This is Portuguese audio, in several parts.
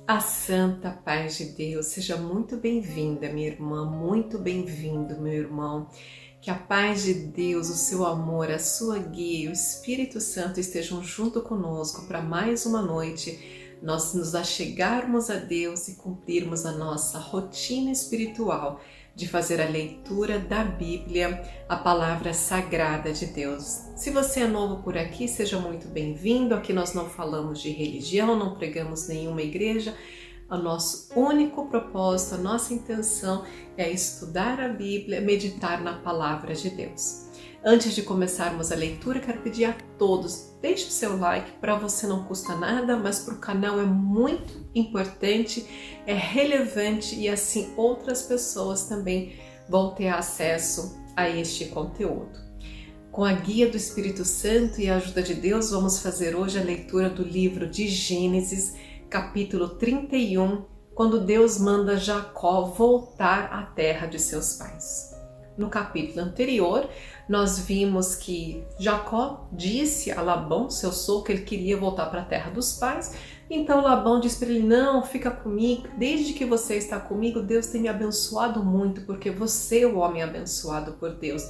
A santa paz de Deus, seja muito bem-vinda, minha irmã, muito bem-vindo, meu irmão. Que a paz de Deus, o seu amor, a sua guia e o Espírito Santo estejam junto conosco para mais uma noite nós nos achegarmos a Deus e cumprirmos a nossa rotina espiritual de fazer a leitura da Bíblia, a palavra sagrada de Deus. Se você é novo por aqui, seja muito bem-vindo. Aqui nós não falamos de religião, não pregamos nenhuma igreja. O nosso único propósito, a nossa intenção é estudar a Bíblia, meditar na palavra de Deus. Antes de começarmos a leitura, quero pedir a todos, deixe o seu like, para você não custa nada, mas para o canal é muito importante, é relevante e assim outras pessoas também vão ter acesso a este conteúdo. Com a guia do Espírito Santo e a ajuda de Deus, vamos fazer hoje a leitura do livro de Gênesis, capítulo 31, quando Deus manda Jacó voltar à terra de seus pais. No capítulo anterior, nós vimos que Jacó disse a Labão, seu sogro, que ele queria voltar para a terra dos pais. Então Labão disse para ele: não, fica comigo, desde que você está comigo, Deus tem me abençoado muito, porque você é o homem abençoado por Deus.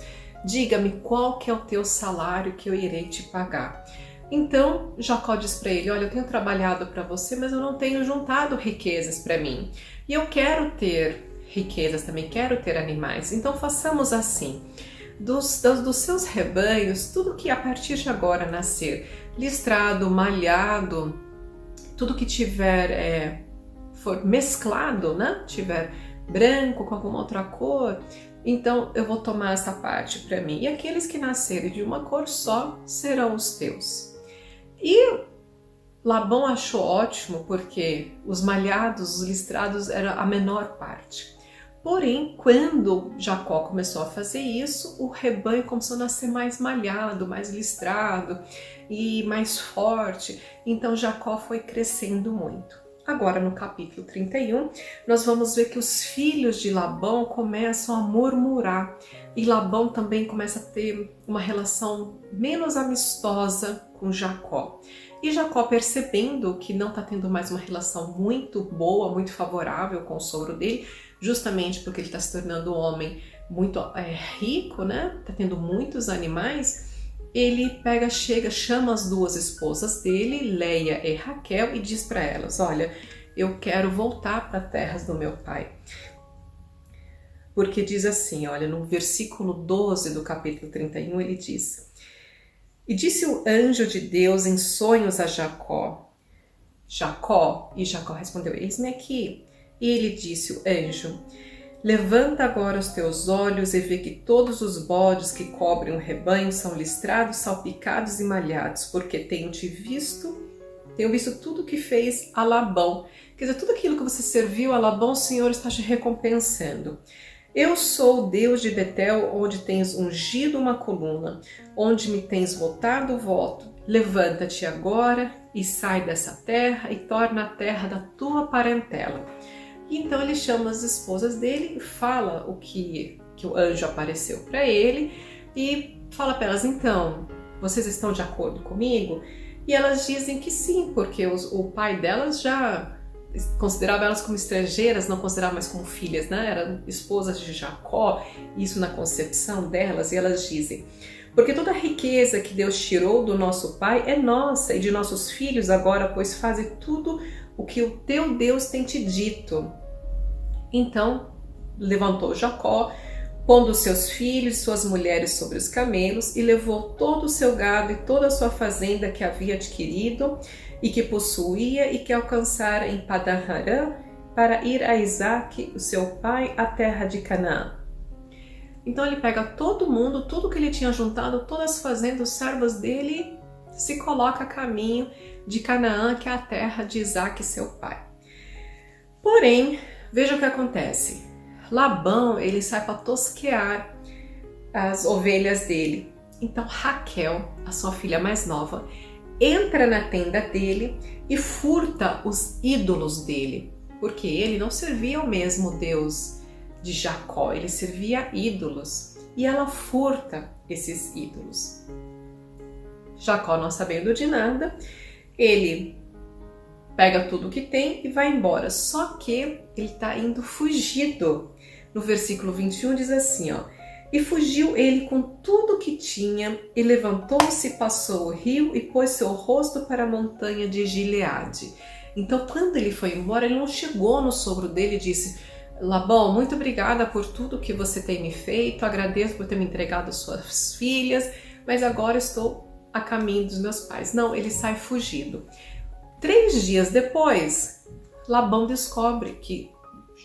Diga-me qual que é o teu salário que eu irei te pagar. Então Jacó diz para ele: olha, eu tenho trabalhado para você, mas eu não tenho juntado riquezas para mim. E eu quero ter riquezas também, quero ter animais. Então façamos assim: dos seus rebanhos, tudo que a partir de agora nascer, listrado, malhado, tudo que tiver for mesclado, né? Tiver branco com alguma outra cor, então eu vou tomar essa parte para mim. E aqueles que nascerem de uma cor só serão os teus. E Labão achou ótimo, porque os malhados, os listrados, era a menor parte. Porém, quando Jacó começou a fazer isso, o rebanho começou a nascer mais malhado, mais listrado e mais forte. Então Jacó foi crescendo muito. Agora no capítulo 31, nós vamos ver que os filhos de Labão começam a murmurar. E Labão também começa a ter uma relação menos amistosa com Jacó. E Jacó, percebendo que não está tendo mais uma relação muito boa, muito favorável com o sogro dele, justamente porque ele está se tornando um homem muito rico, né? Está tendo muitos animais, ele chama as duas esposas dele, Leia e Raquel, e diz para elas: olha, eu quero voltar para as terras do meu pai. Porque diz assim, olha, no versículo 12 do capítulo 31, ele diz: e disse o anjo de Deus em sonhos a Jacó, Jacó, e Jacó respondeu: eis-me aqui. E ele disse, o anjo: levanta agora os teus olhos e vê que todos os bodes que cobrem o rebanho são listrados, salpicados e malhados, porque tenho visto tudo que fez a Labão. Quer dizer, tudo aquilo que você serviu a Labão, o Senhor está te recompensando. Eu sou o Deus de Betel, onde tens ungido uma coluna, onde me tens votado o voto. Levanta-te agora e sai dessa terra e torna a terra da tua parentela. Então ele chama as esposas dele e fala o que o anjo apareceu para ele e fala para elas: então, vocês estão de acordo comigo? E elas dizem que sim, porque o pai delas já considerava elas como estrangeiras, não considerava mais como filhas, né? Eram esposas de Jacó, isso na concepção delas, e elas dizem: porque toda a riqueza que Deus tirou do nosso pai é nossa e de nossos filhos agora, pois faze tudo o que o teu Deus tem te dito. Então levantou Jacó, pondo seus filhos e suas mulheres sobre os camelos, e levou todo o seu gado e toda a sua fazenda que havia adquirido e que possuía e que alcançara em Padan Aram, para ir a Isaque, o seu pai, à terra de Canaã. Então ele pega todo mundo, tudo que ele tinha juntado, todas as fazendas, os servos dele, se coloca a caminho de Canaã, que é a terra de Isaque, seu pai. Porém, veja o que acontece. Labão, ele sai para tosquear as ovelhas dele. Então Raquel, a sua filha mais nova, entra na tenda dele e furta os ídolos dele, porque ele não servia ao mesmo Deus de Jacó, ele servia a ídolos, e ela furta esses ídolos. Jacó, não sabendo de nada, ele pega tudo que tem e vai embora. Só que ele está indo fugido. No versículo 21 diz assim, ó: e fugiu ele com tudo que tinha, e levantou-se, passou o rio e pôs seu rosto para a montanha de Gileade. Então, quando ele foi embora, ele não chegou no sogro dele e disse: Labão, muito obrigada por tudo que você tem me feito, agradeço por ter me entregado suas filhas, mas agora estou a caminho dos meus pais. Não, ele sai fugido. 3 dias depois, Labão descobre que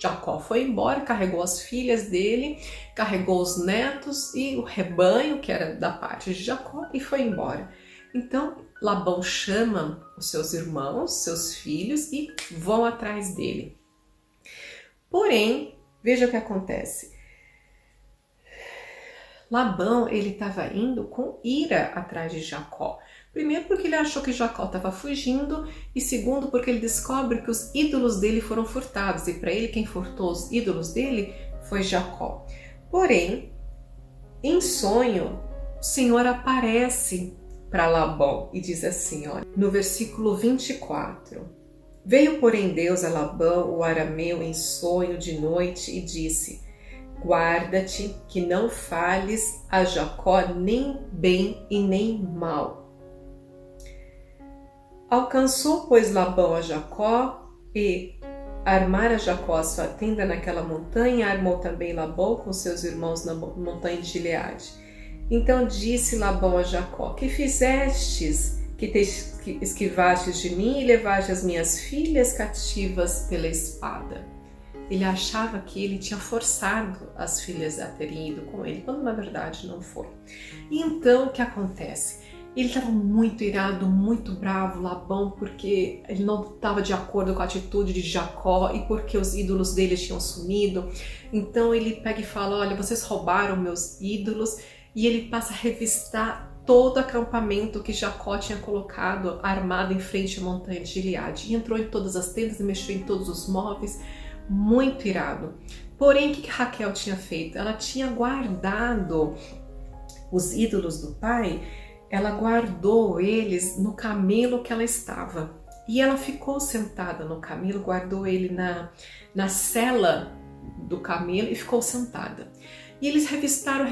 Jacó foi embora, carregou as filhas dele, carregou os netos e o rebanho, que era da parte de Jacó, e foi embora. Então, Labão chama os seus irmãos, seus filhos, e vão atrás dele. Porém, veja o que acontece. Labão, ele estava indo com ira atrás de Jacó. Primeiro porque ele achou que Jacó estava fugindo, e segundo porque ele descobre que os ídolos dele foram furtados, e para ele quem furtou os ídolos dele foi Jacó. Porém, em sonho, o Senhor aparece para Labão e diz assim, olha, no versículo 24: veio, porém, Deus a Labão, o arameu, em sonho de noite e disse: guarda-te que não fales a Jacó nem bem e nem mal. Alcançou, pois, Labão a Jacó e armara Jacó a sua tenda naquela montanha, armou também Labão com seus irmãos na montanha de Gileade. Então disse Labão a Jacó: que fizestes, que esquivastes de mim e levaste as minhas filhas cativas pela espada? Ele achava que ele tinha forçado as filhas a terem ido com ele, quando na verdade não foi. E então o que acontece? Ele estava muito irado, muito bravo, Labão, porque ele não estava de acordo com a atitude de Jacó e porque os ídolos dele tinham sumido. Então ele pega e fala: olha, vocês roubaram meus ídolos, e ele passa a revistar todo o acampamento que Jacó tinha colocado armado em frente à montanha de Gileade. E entrou em todas as tendas e mexeu em todos os móveis, muito irado. Porém, o que Raquel tinha feito? Ela tinha guardado os ídolos do pai, ela guardou eles no camelo que ela estava. E ela ficou sentada no camelo, guardou ele na sela do camelo e ficou sentada. E eles revistaram,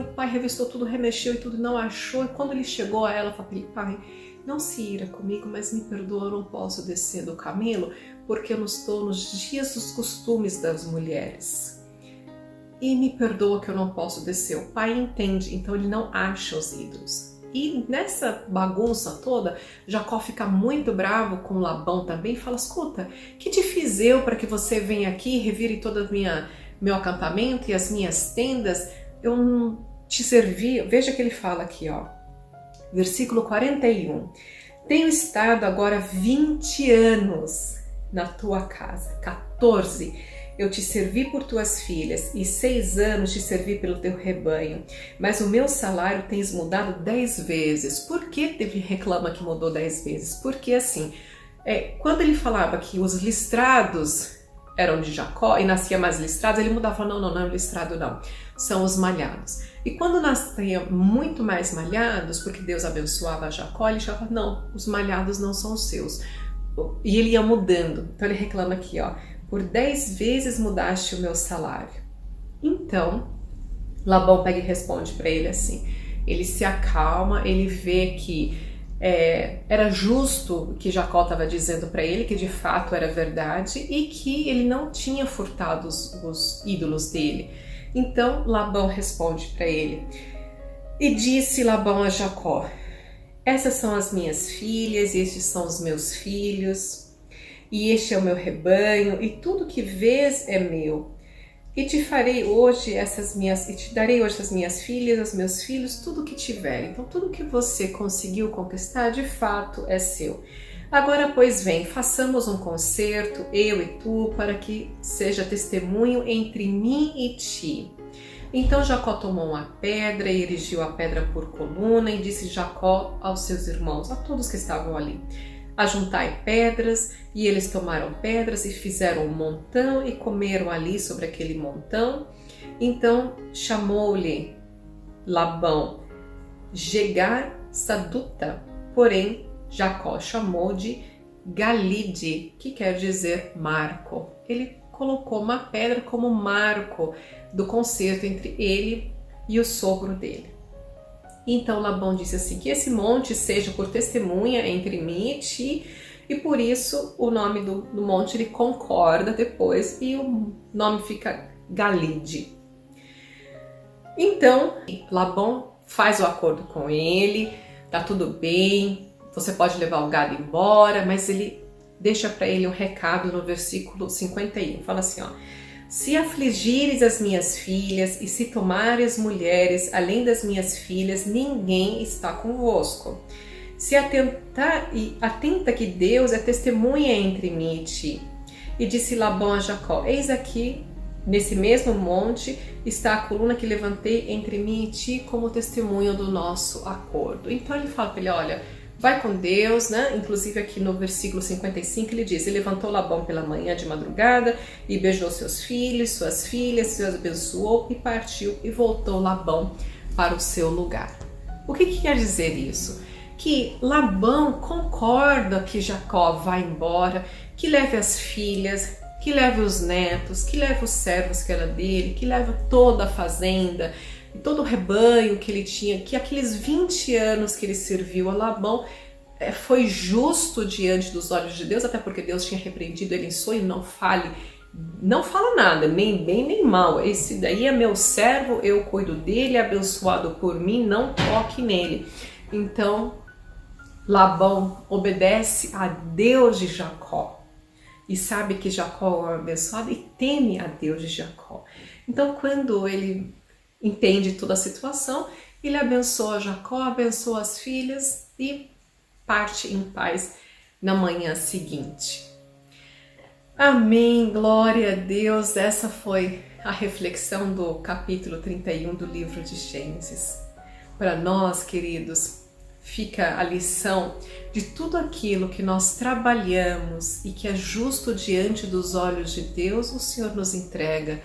o pai revistou tudo, remexeu e tudo, não achou. E quando ele chegou a ela, falou: pai, não se ira comigo, mas me perdoa, eu não posso descer do camelo, porque eu não estou nos dias dos costumes das mulheres. E me perdoa que eu não posso descer. O pai entende, então ele não acha os ídolos. E nessa bagunça toda, Jacó fica muito bravo com Labão também e fala: escuta, que te fiz eu para que você venha aqui e revire todo meu acampamento e as minhas tendas? Eu não te servi. Veja que ele fala aqui, ó, versículo 41. Tenho estado agora 20 anos na tua casa, 14 eu te servi por tuas filhas, e 6 anos te servi pelo teu rebanho, mas o meu salário tens mudado 10 vezes. Por que ele reclama que mudou 10 vezes? Porque assim, quando ele falava que os listrados eram de Jacó e nascia mais listrados, ele mudava: não, listrado não, são os malhados. E quando nascia muito mais malhados, porque Deus abençoava Jacó, ele já falava: não, os malhados não são os seus. E ele ia mudando. Então ele reclama aqui, ó: por 10 vezes mudaste o meu salário. Então, Labão pega e responde para ele assim. Ele se acalma, ele vê que era justo o que Jacó estava dizendo para ele, que de fato era verdade, e que ele não tinha furtado os ídolos dele. Então, Labão responde para ele. E disse Labão a Jacó: essas são as minhas filhas, estes são os meus filhos, e este é o meu rebanho, e tudo que vês é meu. E te darei hoje essas minhas filhas, os meus filhos, tudo que tiver. Então, tudo que você conseguiu conquistar, de fato, é seu. Agora, pois, vem, façamos um concerto, eu e tu, para que seja testemunho entre mim e ti. Então Jacó tomou uma pedra e erigiu a pedra por coluna, e disse Jacó aos seus irmãos, a todos que estavam ali: ajuntai pedras. E eles tomaram pedras e fizeram um montão e comeram ali sobre aquele montão. Então chamou-lhe Labão Jegar Saduta, porém Jacó chamou de Galide, que quer dizer marco. Ele colocou uma pedra como marco do concerto entre ele e o sogro dele. Então Labão disse assim, que esse monte seja por testemunha entre mim e ti, e por isso o nome do monte ele concorda depois e o nome fica Galide. Então Labão faz o acordo com ele, tá tudo bem, você pode levar o gado embora, mas ele deixa para ele um recado no versículo 51, fala assim, ó: se afligires as minhas filhas e se tomares mulheres além das minhas filhas, ninguém está convosco. Se atenta que Deus é testemunha entre mim e ti. E disse Labão a Jacó, eis aqui, nesse mesmo monte, está a coluna que levantei entre mim e ti como testemunho do nosso acordo. Então ele fala para ele, olha, vai com Deus, né? Inclusive aqui no versículo 55 ele diz, e levantou Labão pela manhã de madrugada e beijou seus filhos, suas filhas, se os abençoou e partiu e voltou Labão para o seu lugar. O que quer dizer isso? Que Labão concorda que Jacó vá embora, que leve as filhas, que leve os netos, que leve os servos que era dele, que leve toda a fazenda, todo o rebanho que ele tinha, que aqueles 20 anos que ele serviu a Labão foi justo diante dos olhos de Deus, até porque Deus tinha repreendido ele em sonho, não fala nada, nem bem nem mal, esse daí é meu servo, eu cuido dele, abençoado por mim, não toque nele. Então Labão obedece a Deus de Jacó e sabe que Jacó é abençoado e teme a Deus de Jacó. Então quando ele entende toda a situação, ele abençoa Jacó, abençoa as filhas e parte em paz na manhã seguinte. Amém, glória a Deus. Essa foi a reflexão do capítulo 31 do livro de Gênesis. Para nós, queridos, fica a lição de tudo aquilo que nós trabalhamos e que é justo diante dos olhos de Deus, o Senhor nos entrega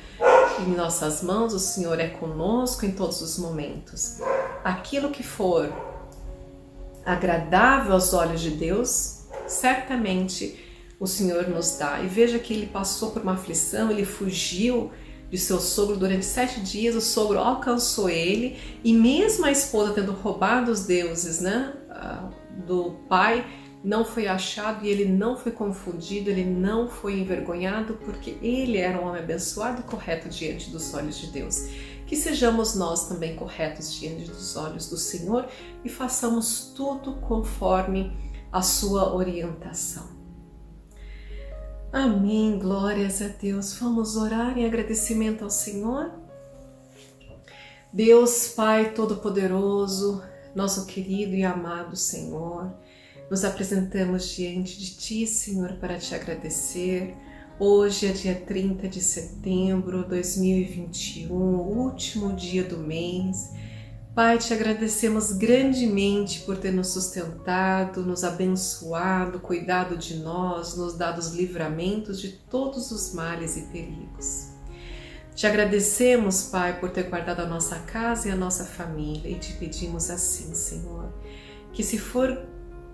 em nossas mãos, o Senhor é conosco em todos os momentos. Aquilo que for agradável aos olhos de Deus, certamente o Senhor nos dá. E veja que ele passou por uma aflição, ele fugiu de seu sogro durante 7 dias, o sogro alcançou ele, e mesmo a esposa tendo roubado os deuses, né, do pai, não foi achado e ele não foi confundido, ele não foi envergonhado, porque ele era um homem abençoado e correto diante dos olhos de Deus. Que sejamos nós também corretos diante dos olhos do Senhor e façamos tudo conforme a sua orientação. Amém, glórias a Deus. Vamos orar em agradecimento ao Senhor. Deus Pai Todo-Poderoso, nosso querido e amado Senhor, nos apresentamos diante de Ti, Senhor, para Te agradecer. Hoje é dia 30 de setembro de 2021, o último dia do mês. Pai, Te agradecemos grandemente por ter nos sustentado, nos abençoado, cuidado de nós, nos dado os livramentos de todos os males e perigos. Te agradecemos, Pai, por ter guardado a nossa casa e a nossa família, e Te pedimos assim, Senhor, que se for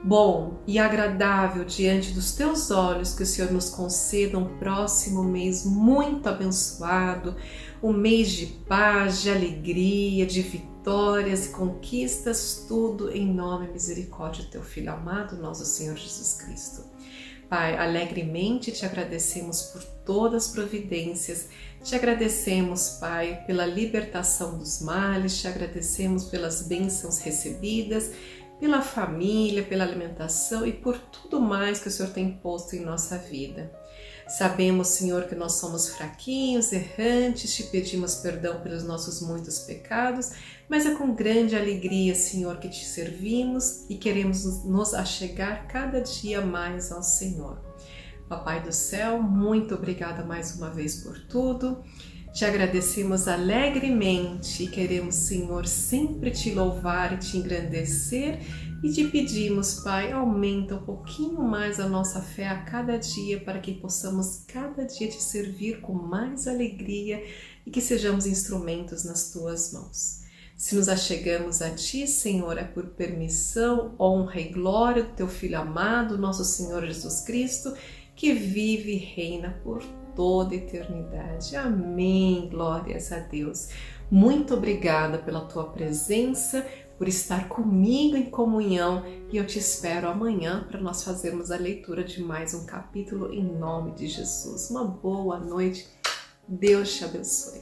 bom e agradável diante dos Teus olhos, que o Senhor nos conceda um próximo mês muito abençoado, um mês de paz, de alegria, de vitórias e conquistas, tudo em nome e misericórdia do Teu Filho amado, nosso Senhor Jesus Cristo. Pai, alegremente Te agradecemos por todas as providências, Te agradecemos, Pai, pela libertação dos males, Te agradecemos pelas bênçãos recebidas, pela família, pela alimentação e por tudo mais que o Senhor tem posto em nossa vida. Sabemos, Senhor, que nós somos fraquinhos, errantes, Te pedimos perdão pelos nossos muitos pecados, mas é com grande alegria, Senhor, que Te servimos e queremos nos achegar cada dia mais ao Senhor. Papai do céu, muito obrigada mais uma vez por tudo. Te agradecemos alegremente e queremos, Senhor, sempre Te louvar e Te engrandecer e Te pedimos, Pai, aumenta um pouquinho mais a nossa fé a cada dia para que possamos cada dia Te servir com mais alegria e que sejamos instrumentos nas Tuas mãos. Se nos achegamos a Ti, Senhor, é por permissão, honra e glória do Teu Filho amado, nosso Senhor Jesus Cristo, que vive e reina por toda a eternidade. Amém. Glórias a Deus. Muito obrigada pela Tua presença, por estar comigo em comunhão, e eu te espero amanhã para nós fazermos a leitura de mais um capítulo em nome de Jesus. Uma boa noite. Deus te abençoe.